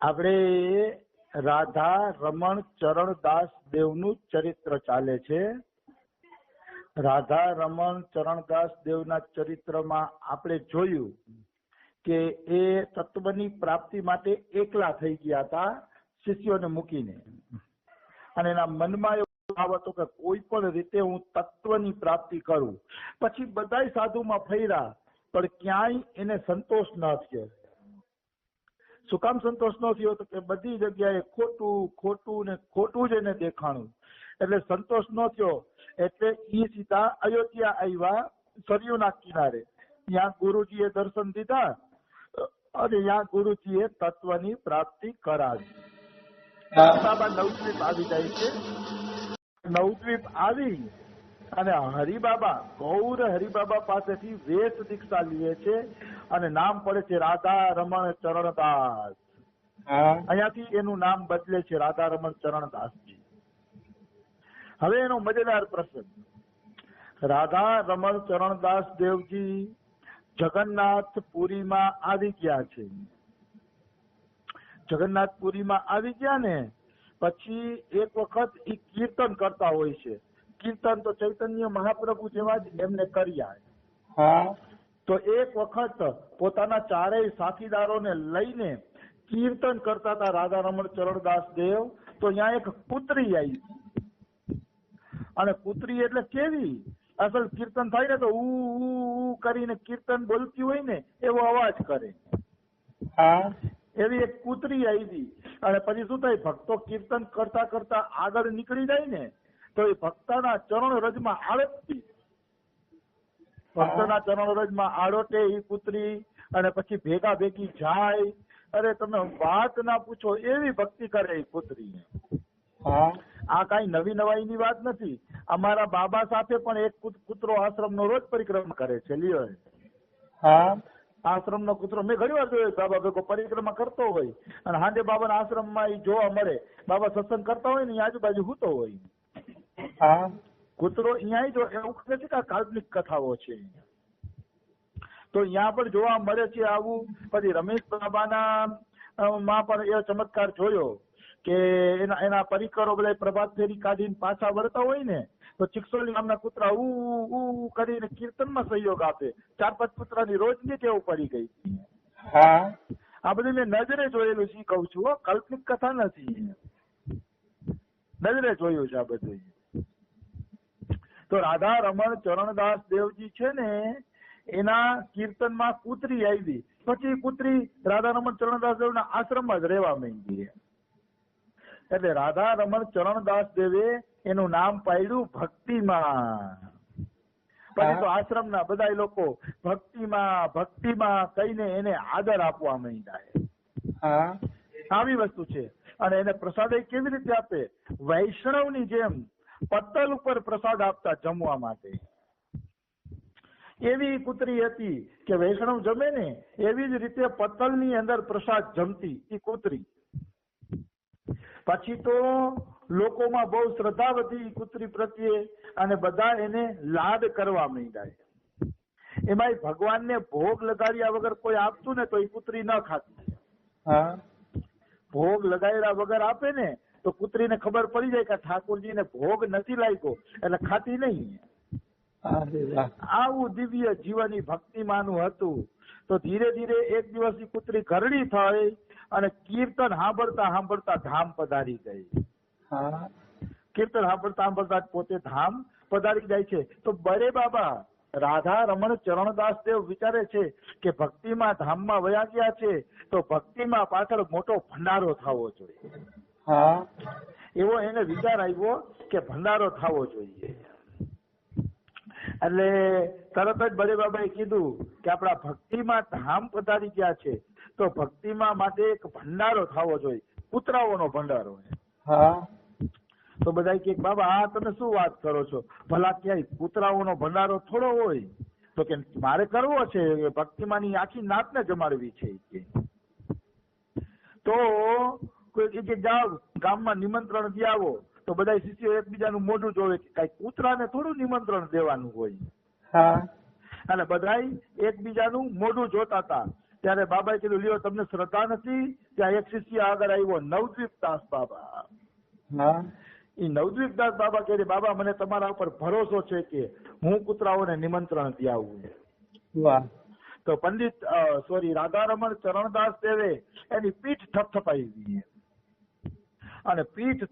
આપણે રાધા રમણ ચરણદાસ દેવનું ચરિત્ર ચાલે છે. રાધા રમણ ચરણદાસ દેવના ચરિત્રમાં આપણે જોયું કે એ તત્વની પ્રાપ્તિ માટે એકલા થઈ ગયા હતા શિષ્યોને મૂકીને, અને એના મનમાં એવો ભાવ હતો કે કોઈ પણ રીતે હું તત્વની પ્રાપ્તિ કરું. પછી બધાય સાધુમાં ફર્યા પણ ક્યાંય એને સંતોષ ન થયો. શું કામ સંતોષ ન થયો? તો કે બધી જગ્યાએ ખોટું ખોટું ને ખોટું જ એને દેખાણું, એટલે સંતોષ ન થયો. એટલે ઈ સીધા અયોધ્યા આવ્યા સરયુના કિનારે. ત્યાં ગુરુજીએ દર્શન દીધા અને ત્યાં ગુરુજીએ તત્વની પ્રાપ્તિ કરાવી. બાબા નવદ્વીપ આવી જાય છે. નવદ્વીપ આવી અને હરિબાબા ગૌર હરિબાબા પાસેથી વેશ દીક્ષા લે છે અને નામ પડે છે રાધા રમણ ચરણદાસ. અહીંયાથી એનું નામ બદલે છે રાધા રમણ ચરણદાસજી. હવે એનો મજેદાર પ્રસંગ, રાધા રમણ ચરણદાસ દેવજી જગન્નાથપુરીમાં આવી ગયા છે. જગન્નાથપુરીમાં આવી ગયા ને પછી એક વખત એ કીર્તન કરતા હોય છે. કીર્તન તો ચૈતન્ય મહાપ્રભુ જેવા જ એમને કર્યા. તો એક વખત પોતાના ચારેય સાથીદારોને લઈને કીર્તન કરતા હતા રાધા રમણ ચરણદાસ દેવ. તો અહીંયા એક પુત્રી આવી, અને પુત્રી એટલે કેવી, અસલ કીર્તન થાય ને તો ઉ કરીને કીર્તન બોલતી હોય ને એવો અવાજ કરે. એવી એક પુત્રી આવી. અને પછી શું થાય, ભક્તો કીર્તન કરતા કરતા આગળ નીકળી જાય ને તો એ ભક્તના ચરણ રજમાં આળોટતી, ભક્તના ચરણ રજમાં આળોટે એ પુત્રી, અને પછી ભેગા ભેગી જાય. અરે તમે વાત ના પૂછો, એવી ભક્તિ કરે એ પુત્રી. આ કઈ નવી નવાઈની વાત નથી. અમારા બાબા સાથે પણ એક કૂતરો આશ્રમનો રોજ પરિક્રમા કરે છે. લ્યો, આશ્રમનો કૂતરો મેં ઘણી વાર જોયો. બાબા ભેગો પરિક્રમા કરતો હોય અને હાંજે બાબાના આશ્રમમાં એ જોવા મળે. બાબા સત્સંગ કરતા હોય ને આજુબાજુ હૂતો હોય કૂતરો. અહીંયા જો એવું નથી કે કાલ્પનિક કથાઓ છે, તો અહીંયા પણ જોવા મળે છે આવું. પછી રમેશ બાબાના માં પણ એ ચમત્કાર જોયો કે એના પરિકરો બધા પ્રભાત ફેરી કાઢીને પાછા વળતા હોય ને તો ચિકસોલી નામના કૂતરા ઉ કરીને કીર્તનમાં સહયોગ આપે. 4-5 કૂતરાની રોજની ટેવ પડી ગઈ. આ બધું મેં નજરે જોયેલું છે, કઉ છું, કાલ્પનિક કથા નથી, નજરે જોયું છે આ બધું. તો રાધા રમણ ચરણદાસ દેવજી છે ને એના કીર્તનમાં કૂતરી આવી. પછી કૂતરી રાધા રમણ ચરણદાસ દેવના આશ્રમમાં જ રહેવા માંડી. એટલે રાધા રમણ ચરણદાસ દેવે એનું નામ પાડ્યું ભક્તિમાં. પછી તો આશ્રમના બધા લોકો ભક્તિમાં ભક્તિમાં કહીને એને આદર આપવા માંડ્યા. આવી વસ્તુ છે. અને એને પ્રસાદ કેવી રીતે આપે? વૈષ્ણવની જેમ પત્તલ ઉપર પ્રસાદ આપતા જમવા માટે. એવી કૂતરી હતી કે વૈષ્ણવ જમે ને એવી જ રીતે પત્તલની અંદર પ્રસાદ જમતી એ કૂતરી. પછી તો લોકોમાં બહુ શ્રદ્ધા વધી કૂતરી પ્રત્યે અને બધા એને લાડ કરવા માંડ્યા. એમાં ભગવાનને ભોગ લગાડ્યા વગર કોઈ આપતું ને તો એ કૂતરી ન ખાતી. ભોગ લગાડ્યા વગર આપે ને તો કૂતરીને ખબર પડી જાય કે ઠાકોરજીને ભોગ નથી લાગ્યો એટલે ખાતી નહીં. આવું દિવ્ય જીવન ભક્તિમાનું હતું. તો ધીરે ધીરે એક દિવસ કૂતરી ઘરડી થઈ અને કીર્તન સાંભળતા સાંભળતા ધામ પધારી ગઈ. કીર્તન સાંભળતા સાંભળતા પોતે ધામ પધારી જાય છે. તો બરે બાબા રાધા રમણ ચરણદાસ દેવ વિચારે છે કે ભક્તિમાં ધામમાં વયા ગયા છે તો ભક્તિમાં પાછળ મોટો ભંડારો થવો જોઈએ. એવો એને વિચાર આવ્યો કે ભંડારો થવો જોઈએ. એટલે તરત જ બરે બાબાએ કીધું કે આપણા ભક્તિમાં ધામ પધારી ગયા છે તો ભક્તિમાં માટે એક ભંડારો થવો જોઈએ, કૂતરાઓનો ભંડારો. તો બધા કે બાબા આ તમે શું વાત કરો છો, ભલા ક્યાંય કૂતરાઓનો ભંડારો થોડો હોય. તો કે મારે કરવો છે, ભક્તિમાંની આખી નાતને જમાડવી છે. તો કોઈ કે જાઓ ગામમાં નિમંત્રણ દે આવો. તો બધા શિષ્યો એકબીજાનું મોઢું જોવે કે કઈ કૂતરાને થોડું નિમંત્રણ દેવાનું હોય. અને બધા એકબીજાનું મોઢું જોતા હતા. ત્યારે બાબાએ કીધું લ્યો તમને શ્રદ્ધા નથી ત્યાં એક શિષ્ય આગળ આવ્યો, નવદ્વીપદાસ બાબા. હા એ નવદ્વીપદાસ બાબા કહે, બાબા મને તમારા ઉપર ભરોસો છે કે હું કૂતરાઓને નિમંત્રણ દઈ આવું. વાહ. તો પંડિત રાધારમણ ચરણદાસ દેવે એની પીઠ થપથપાવી અને પીઠ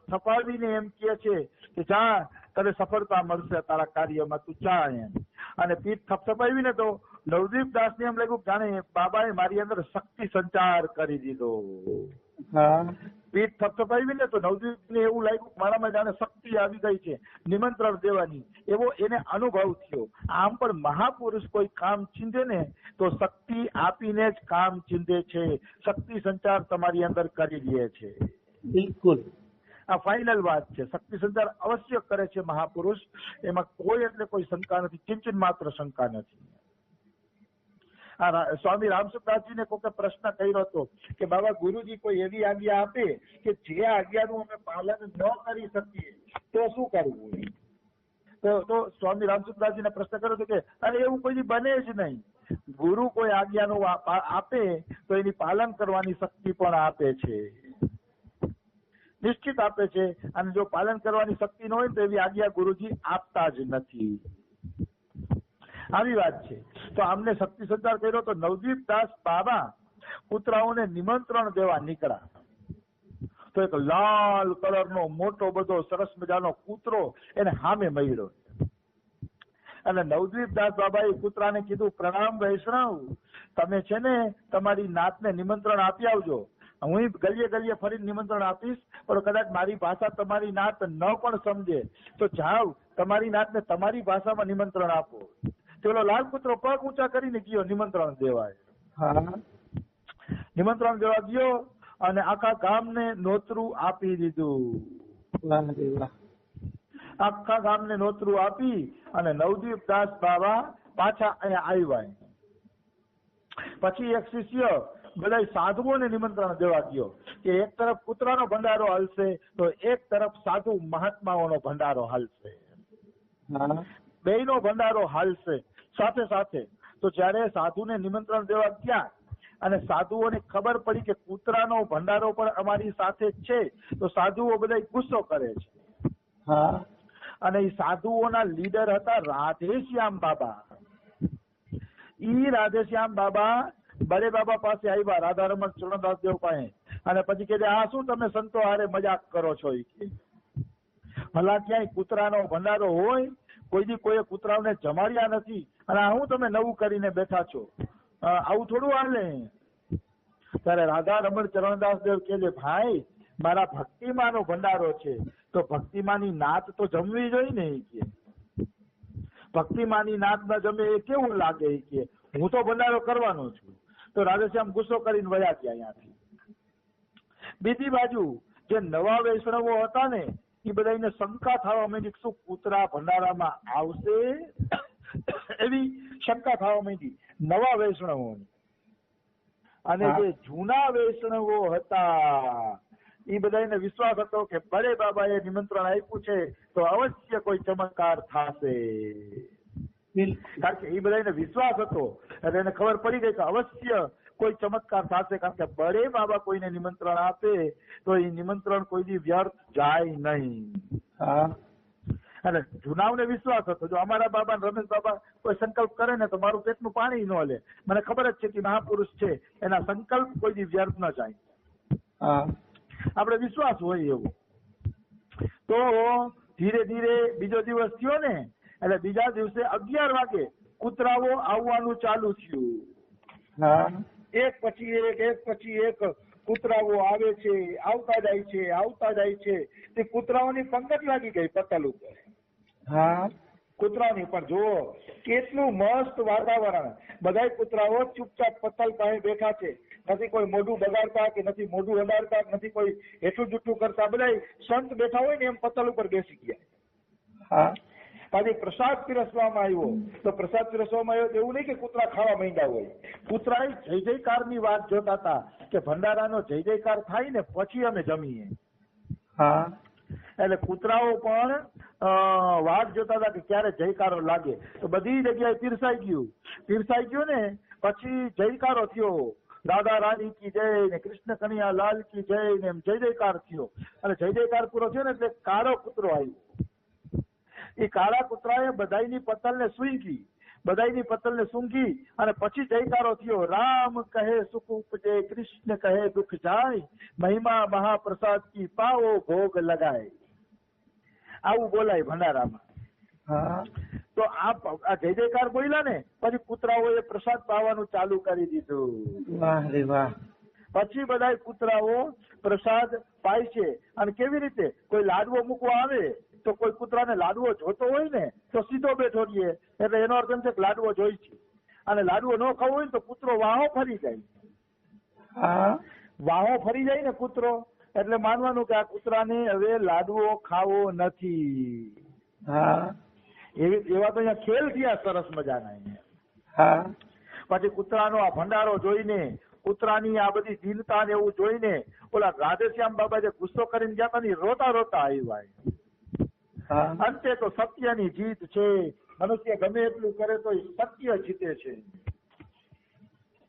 થપાવીને એમ કહે છે કે જા તને સફળતા મળશે તારા કાર્યમાં, તું જા એમ. અને પીઠ થપથપાવીને તો નવદીપદાસ ને એમ લાગ્યું જાણે બાબાએ મારી અંદર શક્તિ સંચાર કરી દીધો. પીઠ થપથપાવીને તો નવદીપને એવું લાગ્યું મારામાં જાણે શક્તિ આવી ગઈ છે નિમંત્રણ દેવાની, એવો એને અનુભવ થયો. આમ પણ મહાપુરુષ કોઈ કામ ચીંધે ને તો શક્તિ આપીને જ કામ ચીંધે છે, શક્તિ સંચાર તમારી અંદર કરી દે છે. બિલકુલ આ ફાઇનલ વાત છે. શક્તિ સંચાર અવશ્ય કરે છે મહાપુરુષ, એમાં કોઈ એટલે કોઈ શંકા નથી, કિંચિત માત્ર શંકા નથી. સ્વામી રામસુદાસજીને કોકે પ્રશ્ન કર્યો હતો કે બાબા ગુરુજી કોઈ એવી આજ્ઞા આપે કે જે આજ્ઞાનું અમે પાલન ન કરી શકીએ તો શું કરવું? તો સ્વામી રામસુદાસજીને પ્રશ્ન કર્યો હતો કે અરે એવું કોઈ બને જ નહીં. ગુરુ કોઈ આજ્ઞાનું આપે તો એની પાલન કરવાની શક્તિ પણ આપે છે, નિશ્ચિત આપે છે. અને જો પાલન કરવાની શક્તિ ન હોય તો એવી આજ્ઞા ગુરુજી આપતા જ નથી. આવી વાત છે. તો આમને શક્તિ સંચાર કર્યો તો નવદીપદાસ બાબા કૂતરાઓને નિમંત્રણ દેવા નીકળ્યા. તો એક લાલ કલરનો મોટો બધો સરસ મજાનો કૂતરો એને સામે મળ્યો અને નવદીપદાસ બાબાએ કૂતરાને કીધું, પ્રણામ વૈષ્ણવ, તમે છે ને તમારી નાતને નિમંત્રણ આપી આવજો. હું ગલીએ ગલીએ ફરીને નિમંત્રણ આપીશ, પણ કદાચ મારી ભાષા તમારી નાત ન પણ સમજે તો જાઓ તમારી નાતને તમારી ભાષામાં નિમંત્રણ આપો. પેલો લાલ કૂતરો પગ ઊંચા કરીને ગયો નિમંત્રણ દેવાય. નિમંત્રણ દેવા ગયો અને આખા ગામને નોતરું આપી દીધું. આખા ગામને નોતરું આપી અને નવદીપદાસ બાબા પાછા અહીંયા આવ્યા. પછી એક શિષ્ય બધા સાધુઓને નિમંત્રણ દેવા ગયો કે એક તરફ કૂતરાનો ભંડારો હાલશે તો એક તરફ સાધુ મહાત્માઓનો ભંડારો હાલશે, બેયનો ભંડારો હાલશે સાથે સાથે. તો જયારે સાધુને નિમંત્રણ દેવા ગયા અને સાધુઓને ખબર પડી કે કૂતરાનો ભંડારો પણ અમારી સાથે જ છે તો સાધુઓ બધા ગુસ્સો કરે છે. અને એ સાધુઓના લીડર હતા રાધેશ્યામ બાબા. ઈ રાધેશ્યામ બાબા બડે બાબા પાસે આવ્યા, રાધારમણ ચરણદાસ દેવ પાસે, અને પછી કે આ શું તમે સંતો હારે મજાક કરો છો? ભલા ક્યાંય કૂતરાનો ભંડારો હોય, કોઈ દી કોઈ કૂતરાઓને જમાડ્યા નથી અને હું તમે નવું કરીને બેઠા છો, આવું થોડું હાલે. ત્યારે રાધારમણ ચરણદાસ દેવ કે ભાઈ મારા ભક્તિમાનો ભંડારો છે તો ભક્તિમાની નાત તો જમવી જોઈએ ને. કે ભક્તિમાની નાત ન જમે એ કેવું લાગે? કે હું તો ભંડારો કરવાનો છું. તો રાધેશ્યામ ગુસ્સો કરીને વયા ગયા અહીંયાથી. બીજી બાજુ જે નવા વૈષ્ણવો હતા ને એ બધાને શંકા થવા માંડી, શું કૂતરા ભંડારામાં આવશે એવી શંકા થવા માંડી નવા વૈષ્ણવોની. અને જે જૂના વૈષ્ણવો હતા એ બધાને વિશ્વાસ હતો કે બડે બાબાએ નિમંત્રણ આપ્યું છે તો અવશ્ય કોઈ ચમત્કાર થશે. કારણ કે એ બધાને વિશ્વાસ હતો એટલે એને ખબર પડી ગઈ કે અવશ્ય કોઈ ચમત્કાર થશે, કારણ કે બડે બાબા કોઈને નિમંત્રણ આપે તો એ નિમંત્રણ કોઈ દી વ્યર્થ જાય નહીં. અને જુનાવને વિશ્વાસ હતો જો અમારા બાબા રમેશ બાબા કોઈ સંકલ્પ કરે ને તો મારું પેટનું પાણી ન લે. મને ખબર જ છે કે મહાપુરુષ છે, એના સંકલ્પ કોઈ દી વ્યર્થ ન જાય. આપણે વિશ્વાસ હોય એવું. તો ધીરે ધીરે બીજો દિવસ થયો ને એટલે બીજા દિવસે 11 વાગે કૂતરાઓ આવવાનું ચાલુ થયું. એક પછી એક કૂતરાઓ આવે છે, આવતા જાય છે. તે કૂતરાઓની પંગત લાગી ગઈ પતલ ઉપર. કૂતરાની પણ જુઓ કેટલું મસ્ત વાતાવરણ. બધા કૂતરાઓ ચૂપચાપ પતલ પાસે બેઠા છે, નથી કોઈ મોઢું બગાડતા કે નથી મોઢું અડાડતા, નથી કોઈ હેઠું જુઠ્ઠું કરતા. બધા સંત બેઠા હોય ને એમ પતલ ઉપર બેસી ગયા. પાછી પ્રસાદ પીરસવામાં આવ્યો તો પ્રસાદ પીરસવામાં આવ્યો એવું નહીં કે કૂતરા ખાવા માંડ્યા હોય. કૂતરા જય જયકારની વાત જોતા હતા કે ભંડારાનો જય જયકાર થાય ને પછી અમે જમીએ. એટલે કૂતરાઓ પણ વાત જોતા હતા કે ક્યારે જયકારો લાગે. તો બધી જગ્યાએ પીરસાઈ ગયું ને પછી જયકારો થયો રાધા રાણી કી જય ને કૃષ્ણ કનૈયા લાલ કી જય ને એમ જય જયકાર થયો. અને જય જયકાર પૂરો થયો ને એટલે કાળો કૂતરો આવ્યો. એ કાળા કૂતરાએ બધાયની પતલને સૂંઘી, બધાયની પતલને સૂંઘી અને પછી જયકારો થયો. રામ કહે સુખ ઉપજે, કૃષ્ણ કહે દુઃખ જાય, મહિમા મહાપ્રસાદ કી પાવો ભોગ લગાય. આવું બોલાય ભંડારામાં. હા તો આ જય જયકાર બોલ્યા ને પછી કૂતરાઓએ પ્રસાદ પાવાનું ચાલુ કરી દીધું. વાહ રે વાહ. પછી બધા કૂતરાઓ પ્રસાદ પાય છે. અને કેવી રીતે? કોઈ લાડવો મૂકવા આવે તો કોઈ કૂતરાને લાડવો જોતો હોય ને તો સીધો બેઠો રહીએ, એટલે એનો અર્થ એમ છે કે લાડવો જોઈ છે. અને લાડવો ન ખાવો હોય ને તો કૂતરો વાહો ફરી જાય. હા વાહો ફરી જાય ને કૂતરો એટલે માનવાનું કે આ કૂતરાને હવે લાડવો ખાવો નથી. હા એવા તો અહીંયા ખેલ થયા સરસ મજાના. હા પછી કૂતરાનો આ ભંડારો જોઈને, કૂતરાની આ બધી દીનતા ને એવું જોઈને ઓલા રાધેશ્યામ બાબા જે ગુસ્સો કરીને ગયા હતા ને રોતા રોતા આવ્યા. હા અંતે તો સત્યની જીત છે. મનુષ્ય ગમે એટલું કરે તો સત્ય જીતે છે.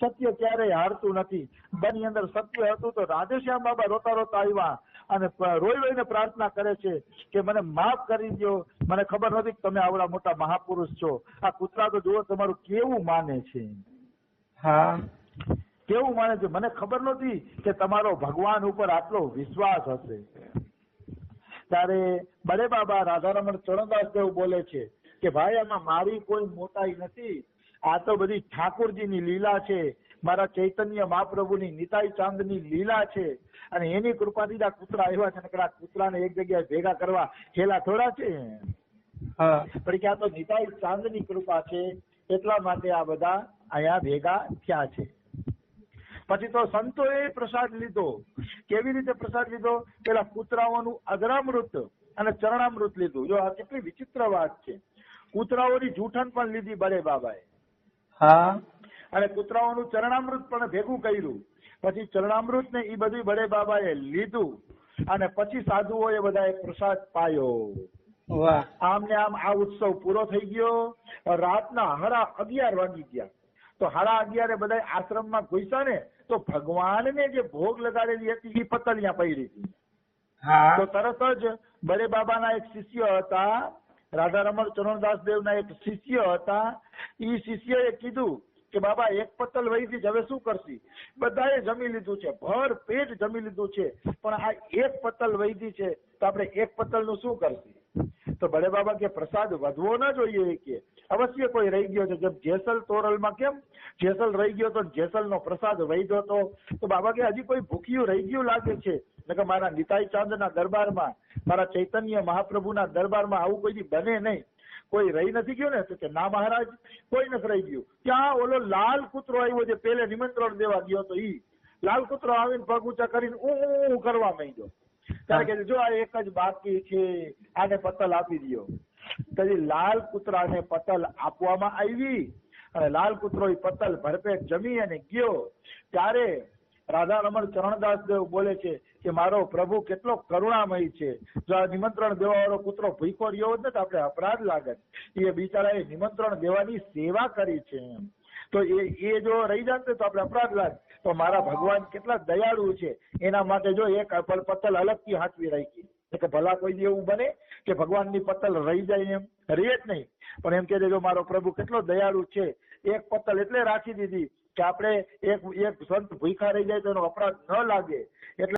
સત્ય ક્યારેય હારતું નથી. બની અંદર સત્ય હતું તો રાધેશ્યામ બાબા રોતા રોતા આવ્યા અને રોઈ રોઈને પ્રાર્થના કરે છે કે મને માફ કરી દો, મને ખબર નથી કે તમે આવડા મોટા મહાપુરુષ છો. આ કૂતરા તો જુઓ તમારું કેવું માને છે, હા કેવું માને છે. મને ખબર નથી કે તમારો ભગવાન ઉપર આટલો વિશ્વાસ હશે. ત્યારે બડે બાબા રાધારમણ ચરણદાસ દેવ બોલે છે કે ભાઈ આમાં મારી કોઈ મોટાઈ નથી, આ તો બધી ઠાકોરજીની લીલા છે, મારા ચૈતન્ય મહાપ્રભુની નિતાઈ ચાંદની લીલા છે. અને એની કૃપાથી આ કૂતરા આવ્યા છે. નકર આ કૂતરાને એક જગ્યાએ ભેગા કરવા ખેલા થોડા છે. પણ કે આ તો નિતાઈ ચાંદની કૃપા છે, એટલા માટે આ બધા અહીંયા ભેગા થયા છે. પછી તો સંતોએ પ્રસાદ લીધો. કેવી રીતે પ્રસાદ લીધો? પેલા કૂતરાઓનું અગરામૃત અને ચરણામૃત લીધું. જો આ કેટલી વિચિત્ર વાત છે. કૂતરાઓની જૂઠણ પણ લીધી બડે બાબાએ. હા અને કૂતરાઓનું ચરણામૃત પણ ભેગું કર્યું. પછી ચરણામૃત ને એ બધું બડે બાબાએ લીધું અને પછી સાધુઓએ બધાએ પ્રસાદ પાયો. વાહ. આમ ને આમ આ ઉત્સવ પૂરો થઈ ગયો. રાતના 11:30 વાગી ગયા. તો 11:30 બધા આશ્રમમાં ઘુસ્યા ને તો ભગવાનને જે ભોગ લગાડેલી હતી એ પતલિયા પડી હતી. હા તો તરત જ બડે બાબાના એક શિષ્ય હતા, રાધારમણ ચરણદાસ દેવના એક શિષ્ય હતા. એ શિષ્યએ કીધું કે બાબા એક પતલ વહી ગઈ, હવે શું કરશી? બધાએ જમી લીધું છે, ભર પેટ જમી લીધું છે, પણ આ એક પતલ વહી ગઈ છે તો આપણે એક પતલનું શું કરશી? તો બડે બાબા કે પ્રસાદ વધવો ન જોઈએ, કે અવશ્ય કોઈ રહી ગયો છે. જેમ જેસલ તોરલમાં કેમ જેસલ રહી ગયો તો જેસલનો પ્રસાદ વહી ગયો તો બાબા કે હજી કોઈ ભૂખ્યું રહી ગયું લાગે છે. કે મારા નિતાઈ ચાંદના દરબારમાં, મારા ચૈતન્ય મહાપ્રભુના દરબારમાં આવું કોઈ બને નહીં. કોઈ રહી નથી ગયું ને? તો કે ના મહારાજ, કોઈ નથી રહી ગયું. ત્યાં ઓલો લાલ કૂતરો આવ્યો જે પેલે નિમંત્રણ દેવા ગયો તો ઈ લાલ કૂતરો આવીને પગ ઊંચા કરીને ઊ કરવા માંડ્યો. ત્યારે કે જો આ એક જ બાકી છે, આને પતલ આપી દો. પછી લાલ કૂતરાને પતલ આપવામાં આવી અને લાલ કૂતરો એ પતલ ભરપેટ જમી અને ગયો. ત્યારે રાધારમણ ચરણદાસ દેવ બોલે છે કે મારો પ્રભુ કેટલો કરુણામય છે. જો આ નિમંત્રણ દેવા વાળો કૂતરો ભૂખો રહ્યો હોત ને તો આપણે અપરાધ લાગત. એ બિચારાએ નિમંત્રણ દેવાની સેવા કરી છે. તો એ જો રહી જાત તો આપણે અપરાધ લાગ. તો મારા ભગવાન કેટલા દયાળુ છે, એના માટે જો એક પતલ અલગથી હાથવી રાખી. કે ભલા કોઈ એવું બને કે ભગવાનની પતલ રહી જાય? એમ રહે જ નહીં. પણ એમ કે જો મારો પ્રભુ કેટલો દયાળુ છે, એક પતલ એટલે રાખી દીધી કે આપણે એક સંત ભૂખા રહી જાય તો એનો અપરાધ ન લાગે. એટલે